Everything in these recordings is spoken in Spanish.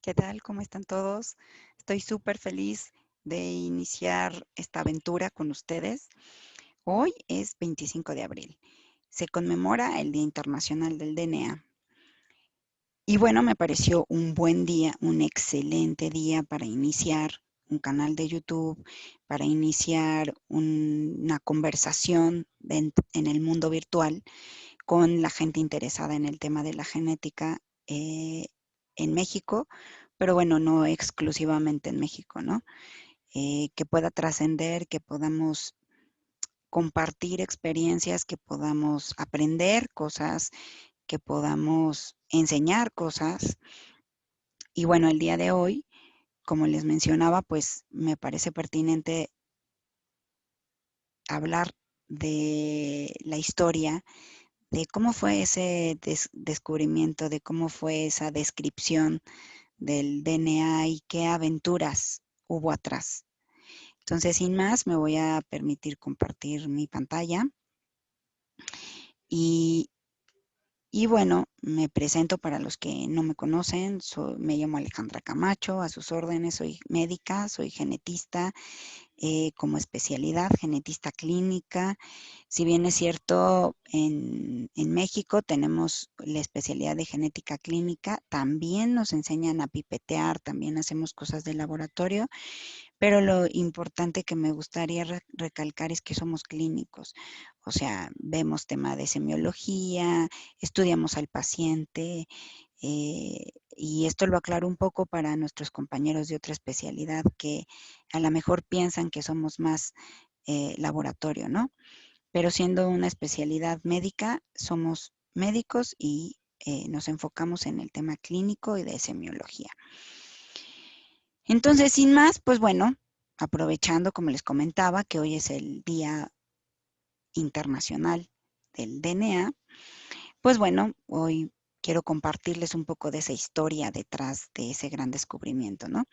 ¿Qué tal? ¿Cómo están todos? Estoy súper feliz de iniciar esta aventura con ustedes. Hoy es 25 de abril. Se conmemora el Día Internacional del DNA. Y bueno, me pareció un buen día, un excelente día para iniciar un canal de YouTube, para iniciar una conversación en el mundo virtual con la gente interesada en el tema de la genética en México, pero bueno, no exclusivamente en México, ¿no? Que pueda trascender, que podamos compartir experiencias, que podamos aprender cosas, que podamos enseñar cosas. Y bueno, el día de hoy, como les mencionaba, pues me parece pertinente hablar de la historia, de cómo fue ese descubrimiento, de cómo fue esa descripción del DNA y qué aventuras hubo atrás. Entonces, sin más, me voy a permitir compartir mi pantalla y, y bueno, me presento para los que no me conocen. Me llamo Alejandra Camacho, a sus órdenes, soy médica, soy genetista, como especialidad, genetista clínica. Si bien es cierto, en México tenemos la especialidad de genética clínica, también nos enseñan a pipetear, también hacemos cosas de laboratorio, pero lo importante que me gustaría recalcar es que somos clínicos, o sea, vemos tema de semiología, estudiamos al paciente, y esto lo aclaro un poco para nuestros compañeros de otra especialidad que a lo mejor piensan que somos más laboratorio, ¿no? Pero siendo una especialidad médica, somos médicos y nos enfocamos en el tema clínico y de semiología. Entonces, sin más, pues bueno, aprovechando, como les comentaba, que hoy es el Día Internacional del DNA, pues bueno, hoy quiero compartirles un poco de esa historia detrás de ese gran descubrimiento, ¿no?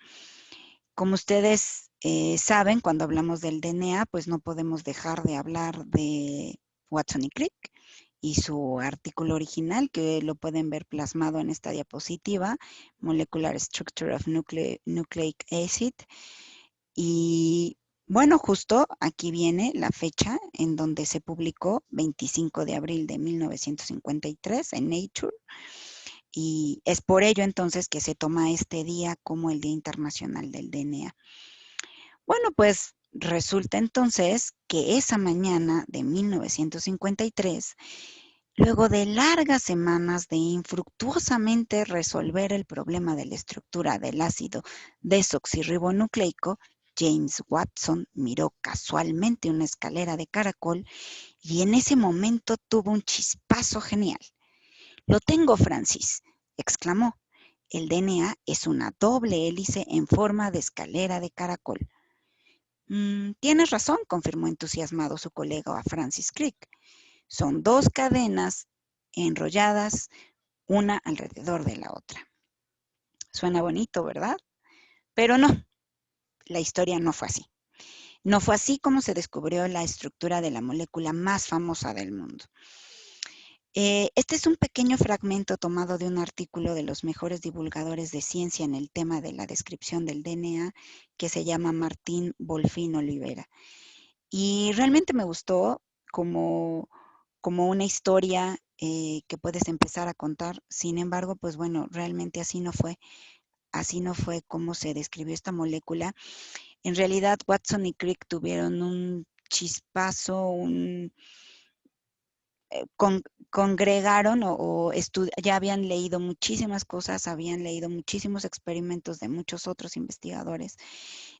Como ustedes saben, cuando hablamos del DNA, pues no podemos dejar de hablar de Watson y Crick y su artículo original, que lo pueden ver plasmado en esta diapositiva, Molecular Structure of Nucleic Acid. Y bueno, justo aquí viene la fecha en donde se publicó, 25 de abril de 1953, en Nature, y es por ello entonces que se toma este día como el Día Internacional del DNA. Bueno, pues resulta entonces que esa mañana de 1953, luego de largas semanas de infructuosamente resolver el problema de la estructura del ácido desoxirribonucleico, James Watson miró casualmente una escalera de caracol y en ese momento tuvo un chispazo genial. «Lo tengo, Francis», exclamó. «El DNA es una doble hélice en forma de escalera de caracol». Tienes razón», confirmó entusiasmado su colega Francis Crick. «Son dos cadenas enrolladas una alrededor de la otra». Suena bonito, ¿verdad? Pero no, la historia no fue así. No fue así como se descubrió la estructura de la molécula más famosa del mundo. Este es un pequeño fragmento tomado de un artículo de los mejores divulgadores de ciencia en el tema de la descripción del DNA, que se llama Martín Bolfín Olivera. Y realmente me gustó como, como una historia que puedes empezar a contar. Sin embargo, pues bueno, realmente así no fue. Así no fue como se describió esta molécula. En realidad, Watson y Crick tuvieron un chispazo, con, congregaron ya habían leído muchísimas cosas, habían leído muchísimos experimentos de muchos otros investigadores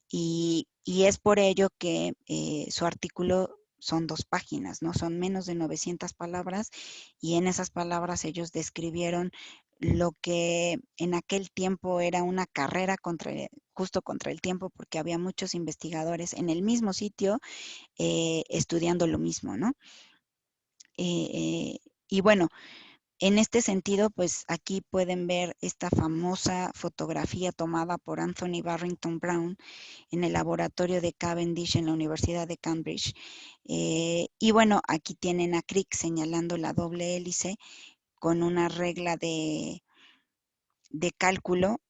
y es por ello que su artículo son 2 páginas, ¿no? Son menos de 900 palabras y en esas palabras ellos describieron lo que en aquel tiempo era una carrera justo contra el tiempo, porque había muchos investigadores en el mismo sitio estudiando lo mismo, ¿no? Eh, eh, y bueno, en este sentido, pues aquí pueden ver esta famosa fotografía tomada por Anthony Barrington Brown en el laboratorio de Cavendish en la Universidad de Cambridge. Y bueno, aquí tienen a Crick señalando la doble hélice con una regla de cálculo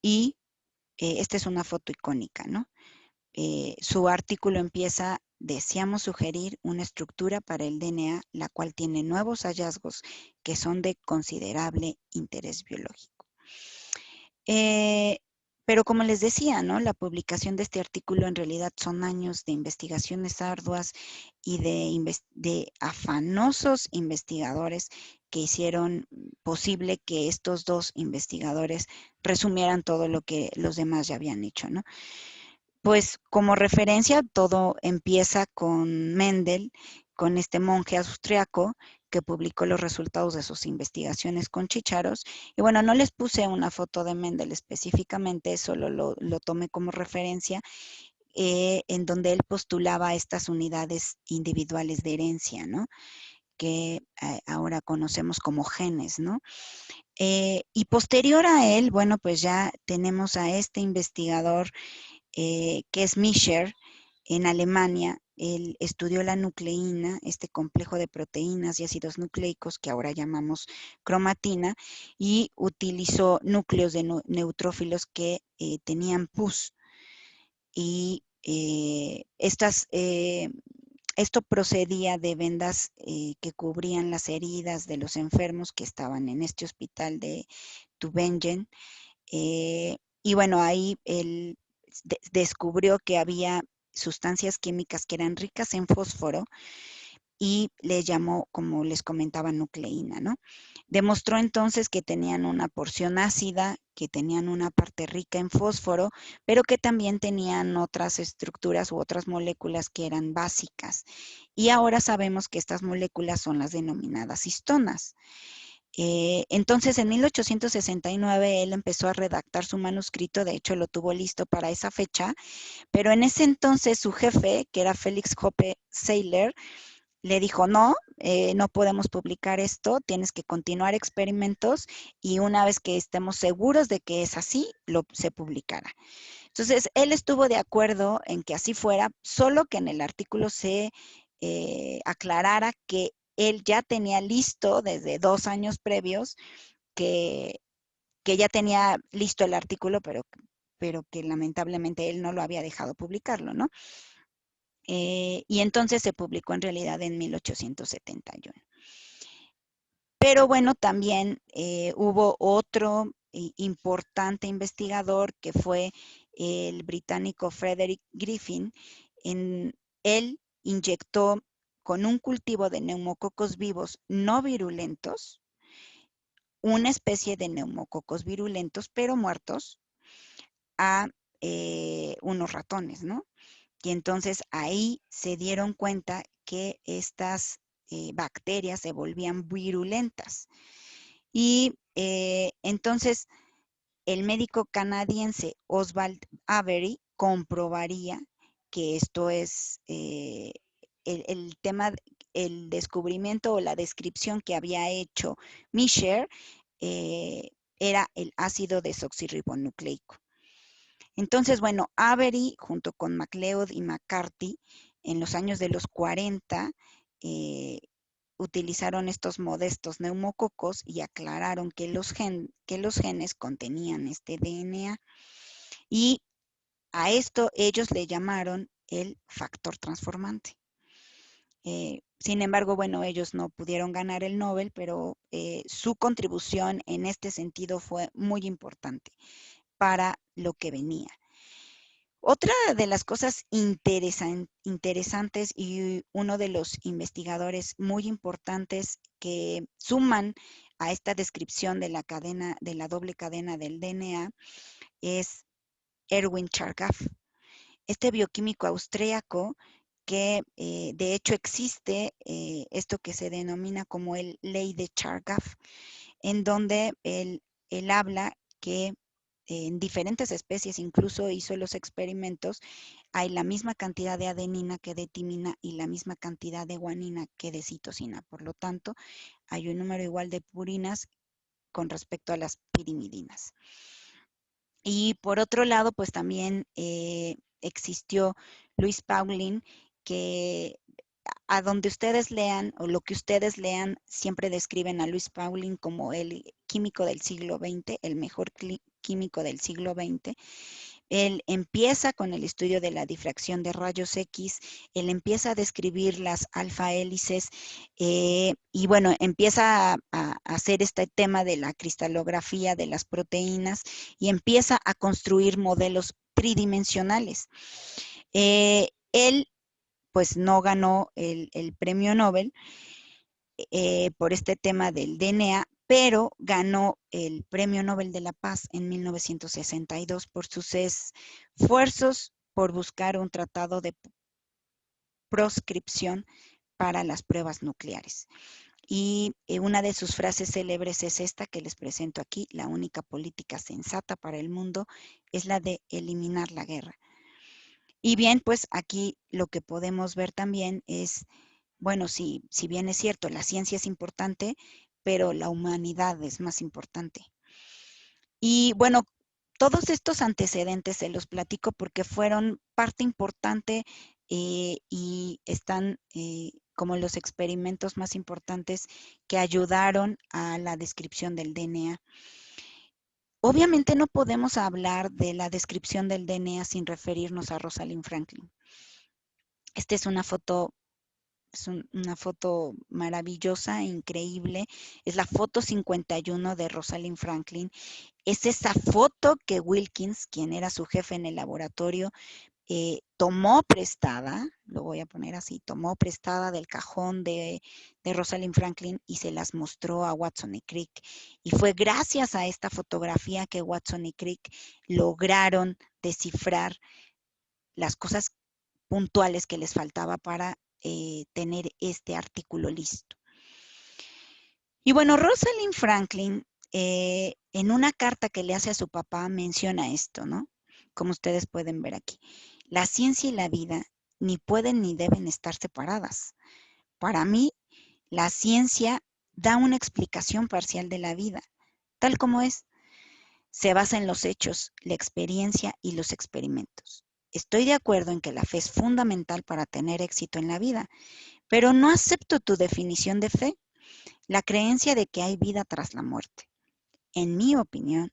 y esta es una foto icónica, ¿no? Su artículo empieza: deseamos sugerir una estructura para el DNA, la cual tiene nuevos hallazgos que son de considerable interés biológico. Pero como les decía, ¿no? La publicación de este artículo en realidad son años de investigaciones arduas y de afanosos investigadores que hicieron posible que estos dos investigadores resumieran todo lo que los demás ya habían hecho, ¿no? Pues como referencia, todo empieza con Mendel, con este monje austriaco que publicó los resultados de sus investigaciones con chícharos. Y bueno, no les puse una foto de Mendel específicamente, solo lo tomé como referencia, en donde él postulaba estas unidades individuales de herencia, ¿no? Que ahora conocemos como genes, ¿no? Y posterior a él, bueno, pues ya tenemos a este investigador que es Mischer, en Alemania. Él estudió la nucleína, este complejo de proteínas y ácidos nucleicos que ahora llamamos cromatina, y utilizó núcleos de neutrófilos que tenían pus. Y esto procedía de vendas que cubrían las heridas de los enfermos que estaban en este hospital de Tübingen. Y bueno, ahí él descubrió que había sustancias químicas que eran ricas en fósforo y le llamó, como les comentaba, nucleína, ¿no? Demostró entonces que tenían una porción ácida, que tenían una parte rica en fósforo, pero que también tenían otras estructuras u otras moléculas que eran básicas. Y ahora sabemos que estas moléculas son las denominadas histonas. Entonces, en 1869 él empezó a redactar su manuscrito, de hecho lo tuvo listo para esa fecha, pero en ese entonces su jefe, que era Félix Hoppe Seyler, le dijo: no, no podemos publicar esto, tienes que continuar experimentos y una vez que estemos seguros de que es así, se publicará. Entonces, él estuvo de acuerdo en que así fuera, solo que en el artículo se aclarara que él ya tenía listo desde 2 años previos, que, que ya tenía listo el artículo, pero que lamentablemente él no lo había dejado publicarlo, ¿no? Y entonces se publicó en realidad en 1871. Pero bueno, también hubo otro importante investigador que fue el británico Frederick Griffin. Él inyectó con un cultivo de neumococos vivos no virulentos, una especie de neumococos virulentos pero muertos, a unos ratones, ¿no? Y entonces ahí se dieron cuenta que estas bacterias se volvían virulentas. Y entonces el médico canadiense Oswald Avery comprobaría que esto es el tema, el descubrimiento o la descripción que había hecho Mischer, eh, era el ácido desoxirribonucleico. Entonces, bueno, Avery junto con MacLeod y McCarthy en los años de los 40 eh, utilizaron estos modestos neumococos y aclararon que los genes contenían este DNA. Y a esto ellos le llamaron el factor transformante. Sin embargo, bueno, ellos no pudieron ganar el Nobel, pero su contribución en este sentido fue muy importante para lo que venía. Otra de las cosas interesantes y uno de los investigadores muy importantes que suman a esta descripción de la cadena, de la doble cadena del DNA, es Erwin Chargaff, este bioquímico austríaco que de hecho existe esto que se denomina como el ley de Chargaff, en donde él habla que en diferentes especies, incluso hizo los experimentos, hay la misma cantidad de adenina que de timina y la misma cantidad de guanina que de citosina. Por lo tanto, hay un número igual de purinas con respecto a las pirimidinas. Y por otro lado, pues también existió Louis Pauling, que a donde ustedes lean o lo que ustedes lean, siempre describen a Louis Pauling como el químico del siglo XX, el mejor químico del siglo XX. Él empieza con el estudio de la difracción de rayos X, él empieza a describir las alfa hélices y bueno, empieza a hacer este tema de la cristalografía de las proteínas y empieza a construir modelos tridimensionales. Él pues no ganó el premio Nobel por este tema del DNA, pero ganó el Premio Nobel de la Paz en 1962 por sus esfuerzos por buscar un tratado de proscripción para las pruebas nucleares. Y una de sus frases célebres es esta que les presento aquí: la única política sensata para el mundo es la de eliminar la guerra. Y bien, pues aquí lo que podemos ver también es, bueno, si bien es cierto, la ciencia es importante, pero la humanidad es más importante. Y bueno, todos estos antecedentes se los platico porque fueron parte importante y están como los experimentos más importantes que ayudaron a la descripción del DNA. Obviamente no podemos hablar de la descripción del DNA sin referirnos a Rosalind Franklin. Esta es una foto maravillosa, increíble. Es la foto 51 de Rosalind Franklin. Es esa foto que Wilkins, quien era su jefe en el laboratorio, tomó prestada, lo voy a poner así, tomó prestada del cajón de Rosalind Franklin y se las mostró a Watson y Crick. Y fue gracias a esta fotografía que Watson y Crick lograron descifrar las cosas puntuales que les faltaba para tener este artículo listo. Y bueno, Rosalind Franklin, en una carta que le hace a su papá, menciona esto, ¿no? Como ustedes pueden ver aquí. La ciencia y la vida ni pueden ni deben estar separadas. Para mí, la ciencia da una explicación parcial de la vida, tal como es. Se basa en los hechos, la experiencia y los experimentos. Estoy de acuerdo en que la fe es fundamental para tener éxito en la vida, pero no acepto tu definición de fe, la creencia de que hay vida tras la muerte. En mi opinión,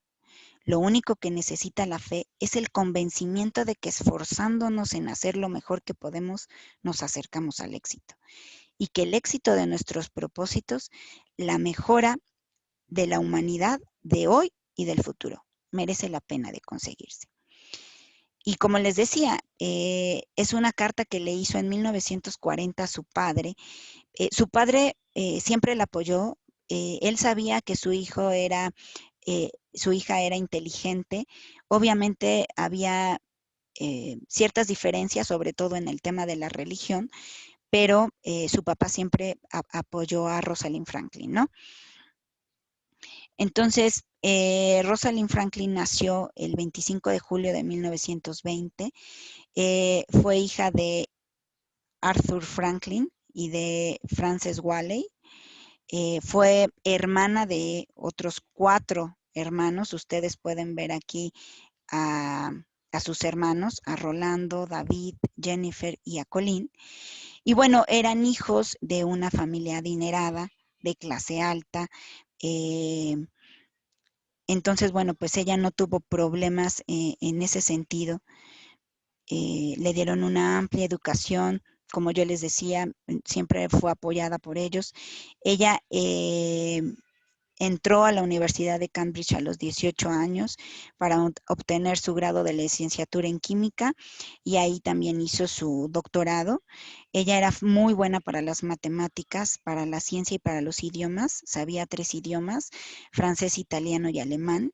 lo único que necesita la fe es el convencimiento de que esforzándonos en hacer lo mejor que podemos, nos acercamos al éxito. Y que el éxito de nuestros propósitos, la mejora de la humanidad de hoy y del futuro, merece la pena de conseguirse. Y como les decía, es una carta que le hizo en 1940 a su padre. Su padre siempre la apoyó. Él sabía que su hija era inteligente. Obviamente había ciertas diferencias, sobre todo en el tema de la religión, pero su papá siempre apoyó a Rosalind Franklin, ¿no? Entonces, Rosalind Franklin nació el 25 de julio de 1920. Fue hija de Arthur Franklin y de Frances Waley. Fue hermana de otros 4 hermanos. Ustedes pueden ver aquí a sus hermanos, a Rolando, David, Jennifer y a Colin. Y bueno, eran hijos de una familia adinerada, de clase alta. Entonces, bueno, pues ella no tuvo problemas en ese sentido. Le dieron una amplia educación, como yo les decía, siempre fue apoyada por ellos. Ella entró a la Universidad de Cambridge a los 18 años para obtener su grado de licenciatura en química y ahí también hizo su doctorado. Ella era muy buena para las matemáticas, para la ciencia y para los idiomas. Sabía 3 idiomas, francés, italiano y alemán.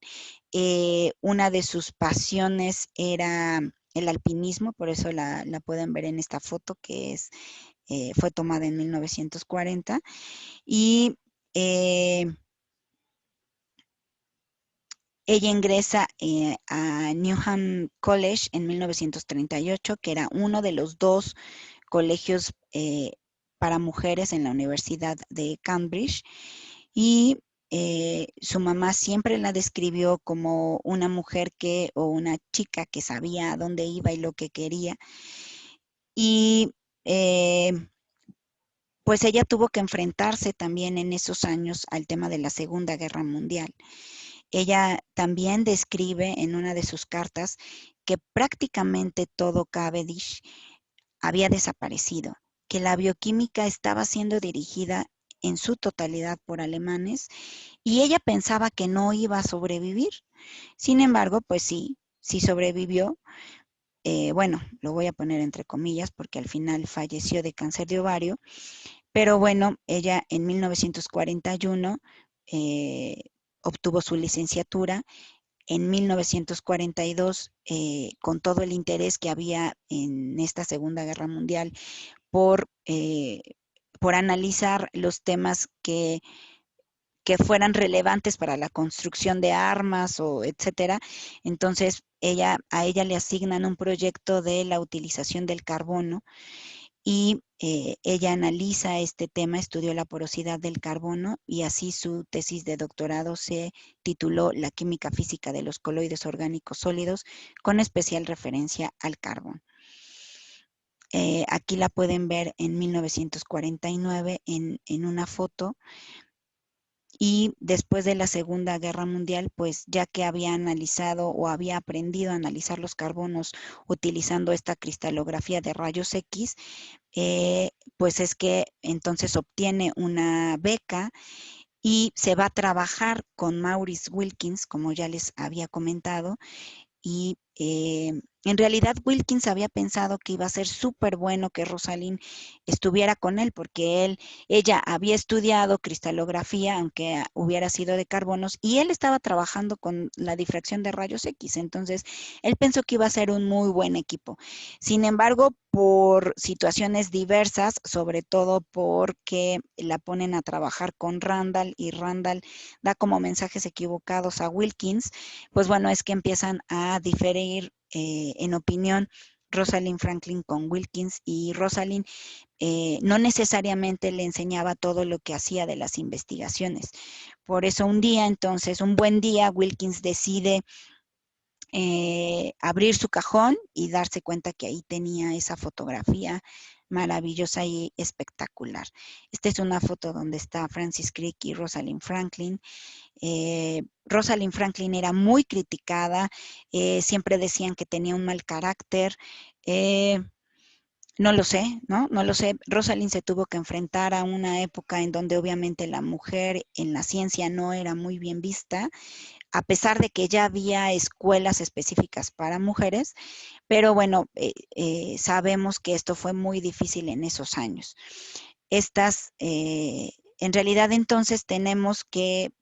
Una de sus pasiones era el alpinismo, por eso la pueden ver en esta foto que fue tomada en 1940. Y ella ingresa a Newnham College en 1938, que era uno de los 2 colegios para mujeres en la Universidad de Cambridge. Y su mamá siempre la describió como una mujer o una chica que sabía a dónde iba y lo que quería. Y pues ella tuvo que enfrentarse también en esos años al tema de la Segunda Guerra Mundial. Ella también describe en una de sus cartas que prácticamente todo Cavendish había desaparecido, que la bioquímica estaba siendo dirigida en su totalidad por alemanes y ella pensaba que no iba a sobrevivir. Sin embargo, pues sí sobrevivió. Bueno, lo voy a poner entre comillas porque al final falleció de cáncer de ovario, pero bueno, ella en 1941 eh, obtuvo su licenciatura. En 1942, con todo el interés que había en esta Segunda Guerra Mundial por, eh, por analizar los temas que fueran relevantes para la construcción de armas o etcétera. Entonces, a ella le asignan un proyecto de la utilización del carbono y ella analiza este tema, estudió la porosidad del carbono y así su tesis de doctorado se tituló La química física de los coloides orgánicos sólidos, con especial referencia al carbón. Aquí la pueden ver en 1949 en una foto. Y después de la Segunda Guerra Mundial, pues ya que había analizado o había aprendido a analizar los carbonos utilizando esta cristalografía de rayos X, pues es que entonces obtiene una beca y se va a trabajar con Maurice Wilkins, como ya les había comentado, y en realidad Wilkins había pensado que iba a ser súper bueno que Rosalind estuviera con él porque ella había estudiado cristalografía, aunque hubiera sido de carbonos, y él estaba trabajando con la difracción de rayos X, entonces él pensó que iba a ser un muy buen equipo. Sin embargo, por situaciones diversas, sobre todo porque la ponen a trabajar con Randall y Randall da como mensajes equivocados a Wilkins, pues bueno, es que empiezan a diferir en opinión Rosalind Franklin con Wilkins y Rosalind no necesariamente le enseñaba todo lo que hacía de las investigaciones. Por eso un buen día, Wilkins decide abrir su cajón y darse cuenta que ahí tenía esa fotografía maravillosa y espectacular. Esta es una foto donde está Francis Crick y Rosalind Franklin. Rosalind Franklin era muy criticada, siempre decían que tenía un mal carácter. No lo sé, ¿no? No lo sé. Rosalind se tuvo que enfrentar a una época en donde obviamente la mujer en la ciencia no era muy bien vista, a pesar de que ya había escuelas específicas para mujeres, pero bueno, sabemos que esto fue muy difícil en esos años. En realidad entonces tenemos que,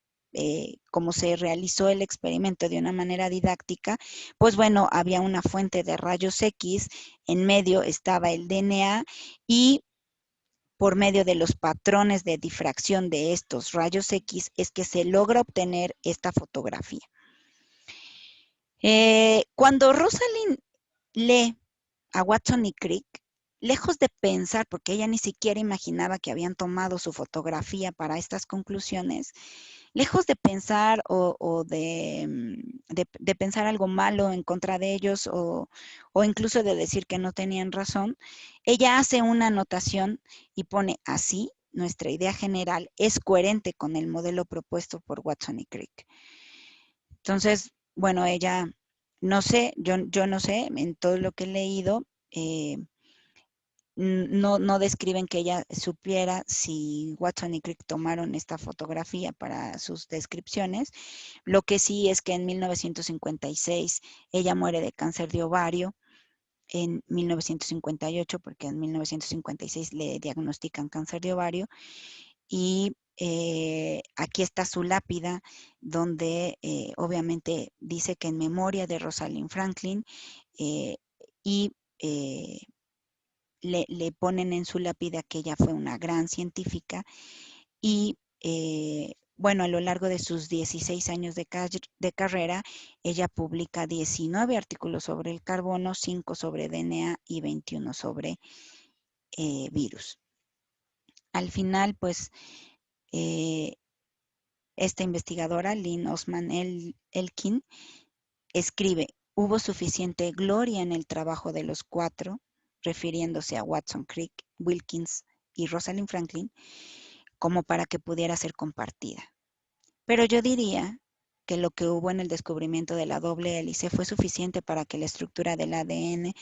como se realizó el experimento de una manera didáctica, pues bueno, había una fuente de rayos X, en medio estaba el DNA y por medio de los patrones de difracción de estos rayos X es que se logra obtener esta fotografía. Cuando Rosalind lee a Watson y Crick, lejos de pensar, porque ella ni siquiera imaginaba que habían tomado su fotografía para estas conclusiones, lejos de pensar o de pensar algo malo en contra de ellos o incluso de decir que no tenían razón, ella hace una anotación y pone así, nuestra idea general es coherente con el modelo propuesto por Watson y Crick. Entonces, bueno, ella, no sé, yo no sé, en todo lo que he leído, no describen que ella supiera si Watson y Crick tomaron esta fotografía para sus descripciones. Lo que sí es que en 1956 ella muere de cáncer de ovario, en 1958, porque en 1956 le diagnostican cáncer de ovario, y aquí está su lápida, donde obviamente dice que en memoria de Rosalind Franklin, eh, y le ponen en su lápida que ella fue una gran científica y bueno, a lo largo de sus 16 años de carrera, ella publica 19 artículos sobre el carbono, 5 sobre DNA y 21 sobre virus. Al final, pues, eh, esta investigadora, Lynn Osman Elkin, escribe, hubo suficiente gloria en el trabajo de los cuatro, refiriéndose a Watson Crick, Wilkins y Rosalind Franklin, como para que pudiera ser compartida. Pero yo diría que lo que hubo en el descubrimiento de la doble hélice fue suficiente para que la estructura del ADN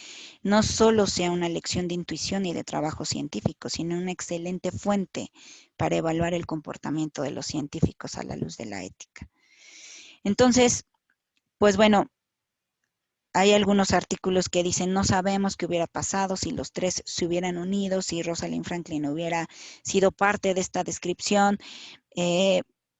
no solo sea una lección de intuición y de trabajo científico, sino una excelente fuente para evaluar el comportamiento de los científicos a la luz de la ética. Entonces, pues bueno, hay algunos artículos que dicen no sabemos qué hubiera pasado si los tres se hubieran unido, si Rosalind Franklin hubiera sido parte de esta descripción.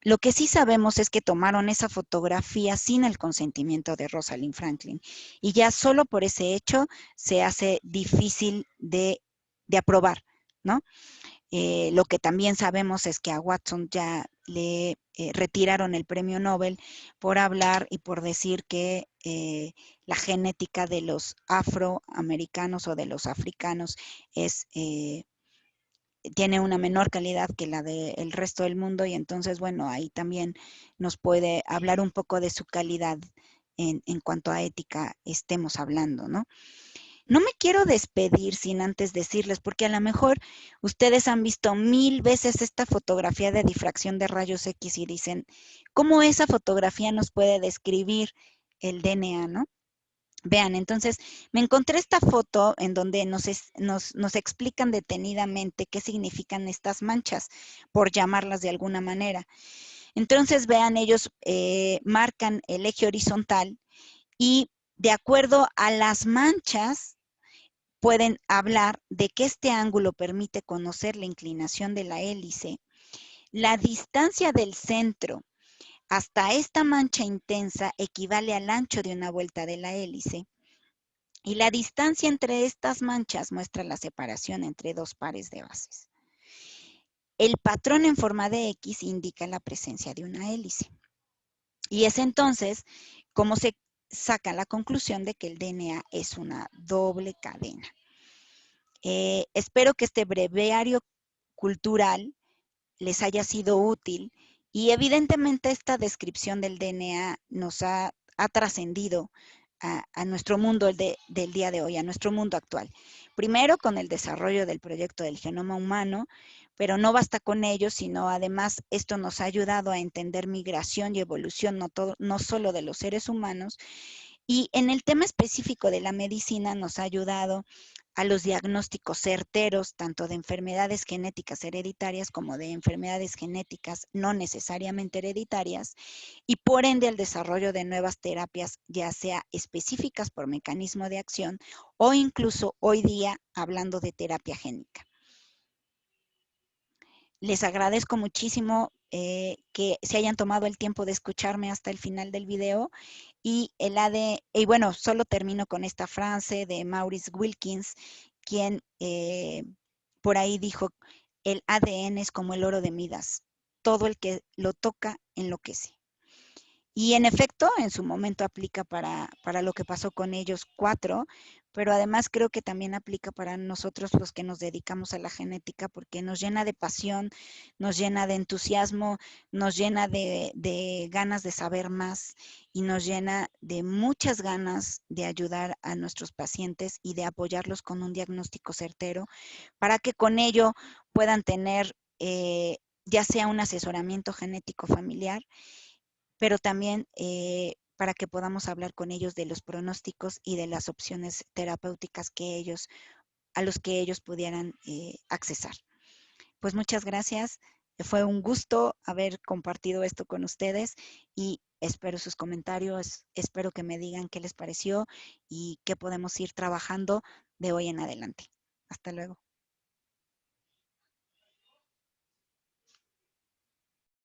Lo que sí sabemos es que tomaron esa fotografía sin el consentimiento de Rosalind Franklin y ya solo por ese hecho se hace difícil de aprobar, ¿no? Lo que también sabemos es que a Watson ya le retiraron el premio Nobel por hablar y por decir que la genética de los afroamericanos o de los africanos es, tiene una menor calidad que la del resto del mundo, y entonces, bueno, ahí también nos puede hablar un poco de su calidad en cuanto a ética estemos hablando, ¿no? No me quiero despedir sin antes decirles, porque a lo mejor ustedes han visto 1000 veces esta fotografía de difracción de rayos X y dicen, ¿cómo esa fotografía nos puede describir el DNA, no? Vean, entonces me encontré esta foto en donde nos explican detenidamente qué significan estas manchas, por llamarlas de alguna manera. Entonces, vean, ellos marcan el eje horizontal y de acuerdo a las manchas, pueden hablar de que este ángulo permite conocer la inclinación de la hélice, la distancia del centro hasta esta mancha intensa equivale al ancho de una vuelta de la hélice, y la distancia entre estas manchas muestra la separación entre dos pares de bases. El patrón en forma de X indica la presencia de una hélice. Y es entonces como se saca la conclusión de que el DNA es una doble cadena. Espero que este breviario cultural les haya sido útil y evidentemente esta descripción del DNA nos ha trascendido a nuestro mundo del día de hoy, a nuestro mundo actual. Primero con el desarrollo del proyecto del genoma humano, pero no basta con ello, sino además esto nos ha ayudado a entender migración y evolución no solo de los seres humanos, y en el tema específico de la medicina nos ha ayudado a los diagnósticos certeros, tanto de enfermedades genéticas hereditarias como de enfermedades genéticas no necesariamente hereditarias, y por ende al desarrollo de nuevas terapias, ya sea específicas por mecanismo de acción o incluso hoy día hablando de terapia génica. Les agradezco muchísimo que se hayan tomado el tiempo de escucharme hasta el final del video, y bueno, solo termino con esta frase de Maurice Wilkins, quien por ahí dijo, el ADN es como el oro de Midas, todo el que lo toca enloquece. Y en efecto, en su momento aplica para lo que pasó con ellos 4, pero además creo que también aplica para nosotros los que nos dedicamos a la genética, porque nos llena de pasión, nos llena de entusiasmo, nos llena de ganas de saber más y nos llena de muchas ganas de ayudar a nuestros pacientes y de apoyarlos con un diagnóstico certero para que con ello puedan tener ya sea un asesoramiento genético familiar, pero también para que podamos hablar con ellos de los pronósticos y de las opciones terapéuticas a los que ellos pudieran accesar. Pues muchas gracias. Fue un gusto haber compartido esto con ustedes y espero sus comentarios, espero que me digan qué les pareció y qué podemos ir trabajando de hoy en adelante. Hasta luego.